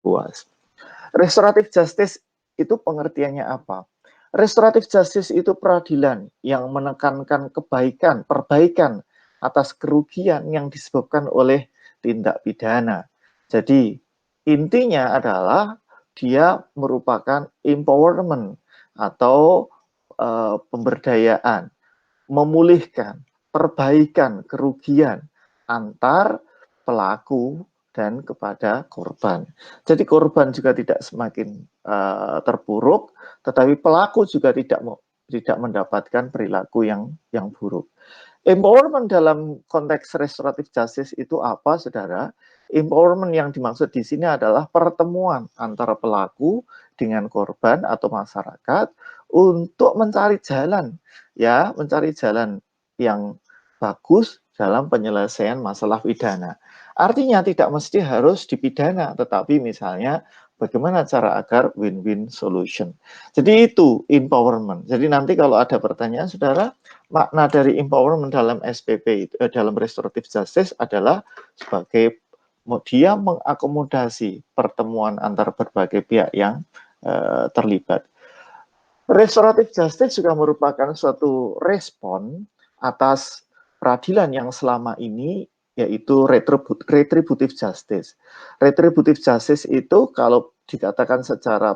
puas. Restoratif justice itu pengertiannya apa? Restoratif justice itu peradilan yang menekankan kebaikan, perbaikan atas kerugian yang disebabkan oleh tindak pidana. Jadi intinya adalah dia merupakan empowerment atau pemberdayaan, memulihkan, perbaikan kerugian antar pelaku dan kepada korban. Jadi korban juga tidak semakin terpuruk, tetapi pelaku juga tidak mendapatkan perilaku yang buruk. Empowerment dalam konteks restoratif justice itu apa, saudara? Empowerment yang dimaksud di sini adalah pertemuan antara pelaku dengan korban atau masyarakat untuk mencari jalan, ya, mencari jalan yang bagus dalam penyelesaian masalah pidana. Artinya tidak mesti harus dipidana, tetapi misalnya bagaimana cara agar win-win solution. Jadi itu empowerment. Jadi nanti kalau ada pertanyaan, saudara, makna dari empowerment dalam SPP, dalam restoratif justice adalah sebagai dia mengakomodasi pertemuan antar berbagai pihak yang terlibat. Restoratif justice juga merupakan suatu respon atas peradilan yang selama ini yaitu retributive justice. Retributive justice itu kalau dikatakan secara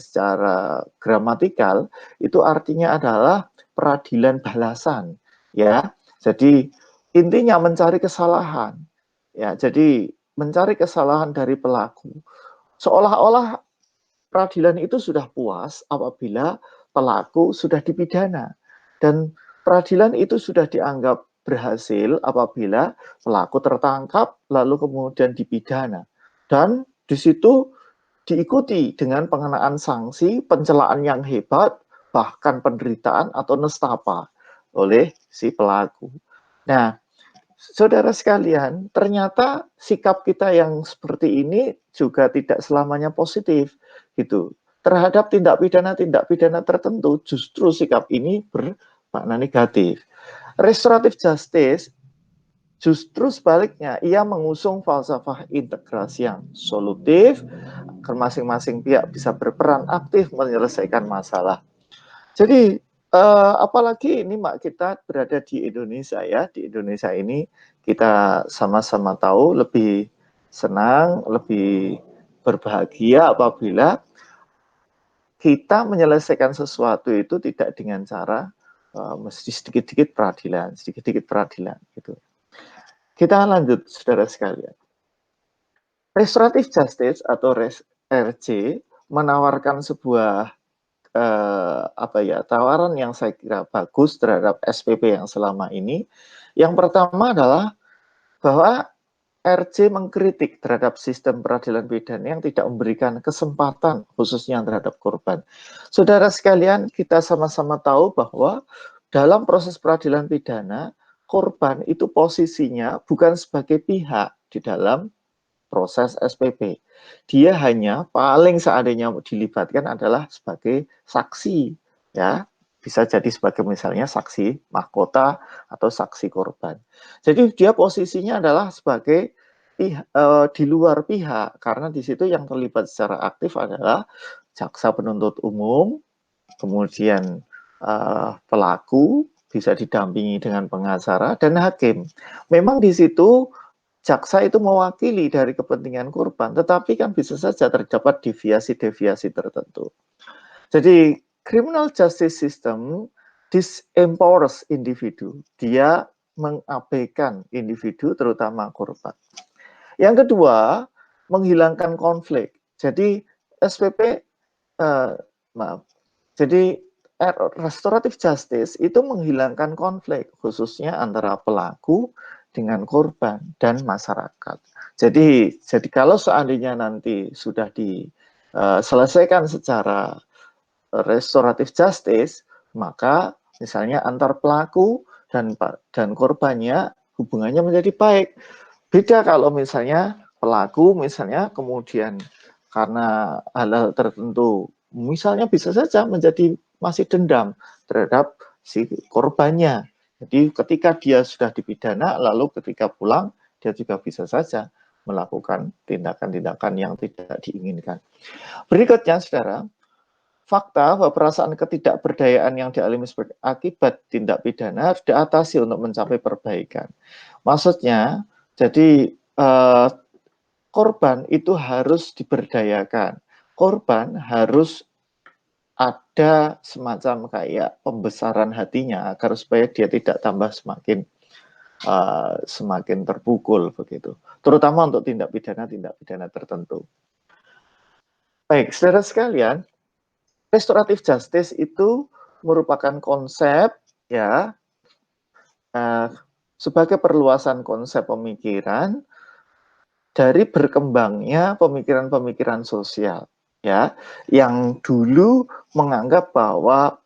secara gramatikal itu artinya adalah peradilan balasan, ya. Jadi intinya mencari kesalahan, ya. Jadi mencari kesalahan dari pelaku. Seolah-olah peradilan itu sudah puas apabila pelaku sudah dipidana dan peradilan itu sudah dianggap berhasil apabila pelaku tertangkap lalu kemudian dipidana dan di situ diikuti dengan pengenaan sanksi, pencelaan yang hebat, bahkan penderitaan atau nestapa oleh si pelaku. Nah, saudara sekalian, ternyata sikap kita yang seperti ini juga tidak selamanya positif, gitu. Terhadap tindak pidana tertentu, justru sikap ini bermakna negatif. Restoratif justice justru sebaliknya, ia mengusung falsafah integrasi yang solutif, masing-masing pihak bisa berperan aktif menyelesaikan masalah. Jadi apalagi ini Mak, kita berada di Indonesia ya. Di Indonesia ini kita sama-sama tahu lebih senang, lebih berbahagia apabila kita menyelesaikan sesuatu itu tidak dengan cara mesti sedikit-sedikit peradilan gitu. Kita lanjut saudara sekalian. Restoratif justice atau RJ menawarkan sebuah tawaran yang saya kira bagus terhadap SPP yang selama ini. Yang pertama adalah bahwa RJ mengkritik terhadap sistem peradilan pidana yang tidak memberikan kesempatan khususnya terhadap korban. Saudara sekalian, kita sama-sama tahu bahwa dalam proses peradilan pidana, korban itu posisinya bukan sebagai pihak di dalam proses SPP. Dia hanya paling seandainya dilibatkan adalah sebagai saksi, ya, bisa jadi sebagai misalnya saksi mahkota atau saksi korban. Jadi dia posisinya adalah sebagai di luar pihak karena di situ yang terlibat secara aktif adalah jaksa penuntut umum, kemudian pelaku bisa didampingi dengan pengacara dan hakim. Memang di situ jaksa itu mewakili dari kepentingan korban, tetapi kan bisa saja terdapat deviasi-deviasi tertentu. Jadi, criminal justice system disempowers individu. Dia mengabaikan individu, terutama korban. Yang kedua, menghilangkan konflik. Jadi, SPP, jadi restoratif justice itu menghilangkan konflik, khususnya antara pelaku dengan korban dan masyarakat. Jadi kalau seandainya nanti sudah diselesaikan secara restoratif justice, maka misalnya antar pelaku dan korbannya hubungannya menjadi baik. Beda kalau misalnya pelaku misalnya kemudian karena hal-hal tertentu misalnya bisa saja menjadi masih dendam terhadap si korbannya. Jadi ketika dia sudah dipidana, lalu ketika pulang, dia juga bisa saja melakukan tindakan-tindakan yang tidak diinginkan. Berikutnya, saudara, fakta bahwa perasaan ketidakberdayaan yang dialami sebagai akibat tindak pidana harus diatasi untuk mencapai perbaikan. Maksudnya, jadi korban itu harus diberdayakan. Korban harus ada semacam kayak pembesaran hatinya agar supaya dia tidak tambah semakin terpukul begitu. Terutama untuk tindak pidana tertentu. Baik, saudara sekalian, restoratif justice itu merupakan konsep ya sebagai perluasan konsep pemikiran dari berkembangnya pemikiran-pemikiran sosial ya yang dulu menganggap bahwa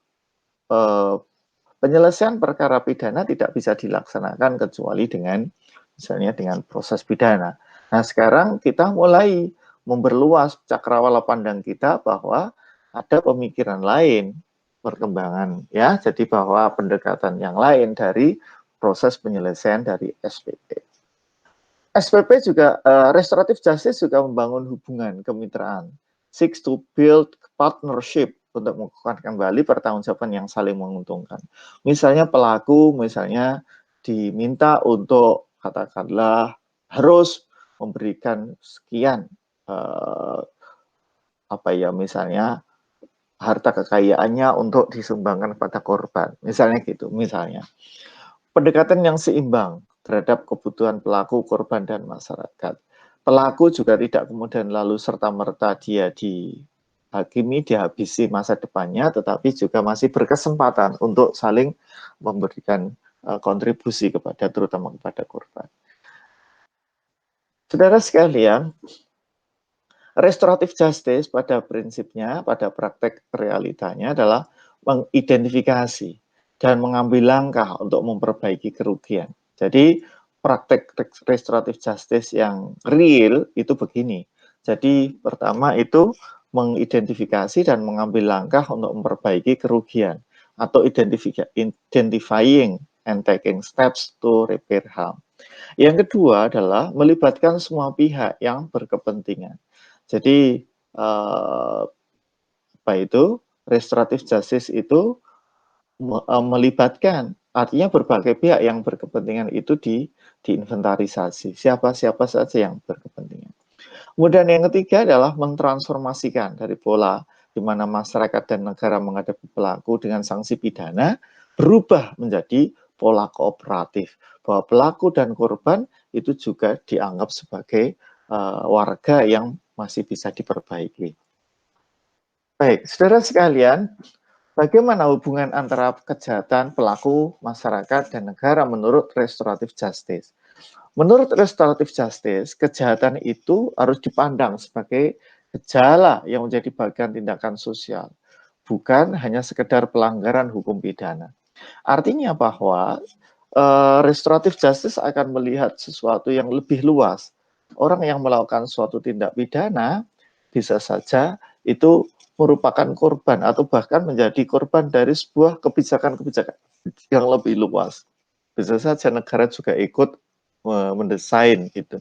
penyelesaian perkara pidana tidak bisa dilaksanakan kecuali dengan misalnya dengan proses pidana. Nah, sekarang kita mulai memperluas cakrawala pandang kita bahwa ada pemikiran lain perkembangan ya, jadi bahwa pendekatan yang lain dari proses penyelesaian dari SPP. SPP juga restoratif justice juga membangun hubungan kemitraan, seeks to build partnership untuk melakukan kembali pertanggungjawaban yang saling menguntungkan. Misalnya pelaku misalnya diminta untuk katakanlah harus memberikan sekian misalnya harta kekayaannya untuk disumbangkan kepada korban, misalnya gitu, misalnya. Pendekatan yang seimbang terhadap kebutuhan pelaku, korban, dan masyarakat. Pelaku juga tidak kemudian lalu serta-merta dia dihakimi, dihabisi masa depannya, tetapi juga masih berkesempatan untuk saling memberikan kontribusi terutama kepada korban. Saudara sekalian, restoratif justice pada prinsipnya, pada praktek realitanya adalah mengidentifikasi dan mengambil langkah untuk memperbaiki kerugian. Jadi praktek restoratif justice yang real itu begini. Jadi pertama itu mengidentifikasi dan mengambil langkah untuk memperbaiki kerugian atau identifying and taking steps to repair harm. Yang kedua adalah melibatkan semua pihak yang berkepentingan. Jadi restoratif justice itu melibatkan, artinya berbagai pihak yang berkepentingan itu diinventarisasi, siapa-siapa saja yang berkepentingan. Kemudian yang ketiga adalah mentransformasikan dari pola di mana masyarakat dan negara menghadapi pelaku dengan sanksi pidana berubah menjadi pola kooperatif, bahwa pelaku dan korban itu juga dianggap sebagai warga yang masih bisa diperbaiki. Baik, saudara sekalian, bagaimana hubungan antara kejahatan pelaku, masyarakat, dan negara menurut restoratif justice? Menurut restoratif justice, kejahatan itu harus dipandang sebagai gejala yang menjadi bagian tindakan sosial, bukan hanya sekedar pelanggaran hukum pidana. Artinya bahwa restoratif justice akan melihat sesuatu yang lebih luas. Orang yang melakukan suatu tindak pidana bisa saja itu merupakan korban atau bahkan menjadi korban dari sebuah kebijakan-kebijakan yang lebih luas. Bisa saja negara juga ikut mendesain itu.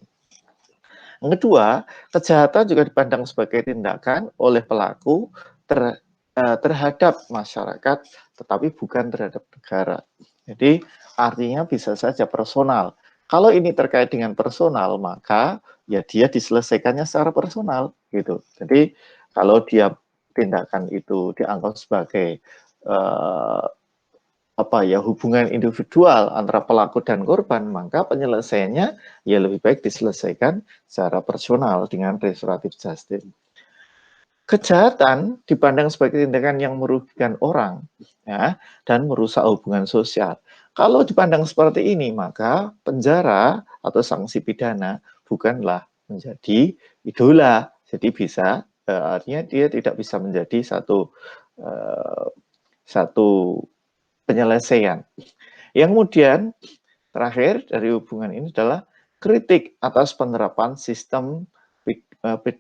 Yang kedua, kejahatan juga dipandang sebagai tindakan oleh pelaku terhadap masyarakat, tetapi bukan terhadap negara. Jadi artinya bisa saja personal. Kalau ini terkait dengan personal, maka ya dia diselesaikannya secara personal gitu. Jadi kalau dia tindakan itu dianggap sebagai hubungan individual antara pelaku dan korban, maka penyelesaiannya ya lebih baik diselesaikan secara personal dengan restoratif justice. Kejahatan dipandang sebagai tindakan yang merugikan orang ya, dan merusak hubungan sosial. Kalau dipandang seperti ini, maka penjara atau sanksi pidana bukanlah menjadi idola. Jadi bisa artinya dia tidak bisa menjadi satu penyelesaian. Yang kemudian terakhir dari hubungan ini adalah kritik atas penerapan sistem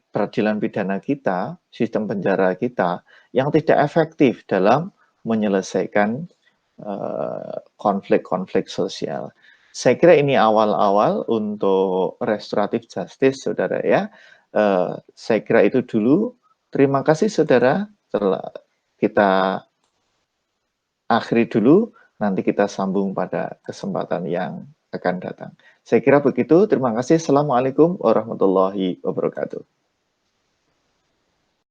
peradilan pidana kita, sistem penjara kita yang tidak efektif dalam menyelesaikan konflik-konflik sosial. Saya kira ini awal-awal untuk restoratif justice, Saudara ya. Saya kira itu dulu. Terima kasih Saudara, telah kita akhiri dulu, nanti kita sambung pada kesempatan yang akan datang. Saya kira begitu, terima kasih. Assalamualaikum warahmatullahi wabarakatuh.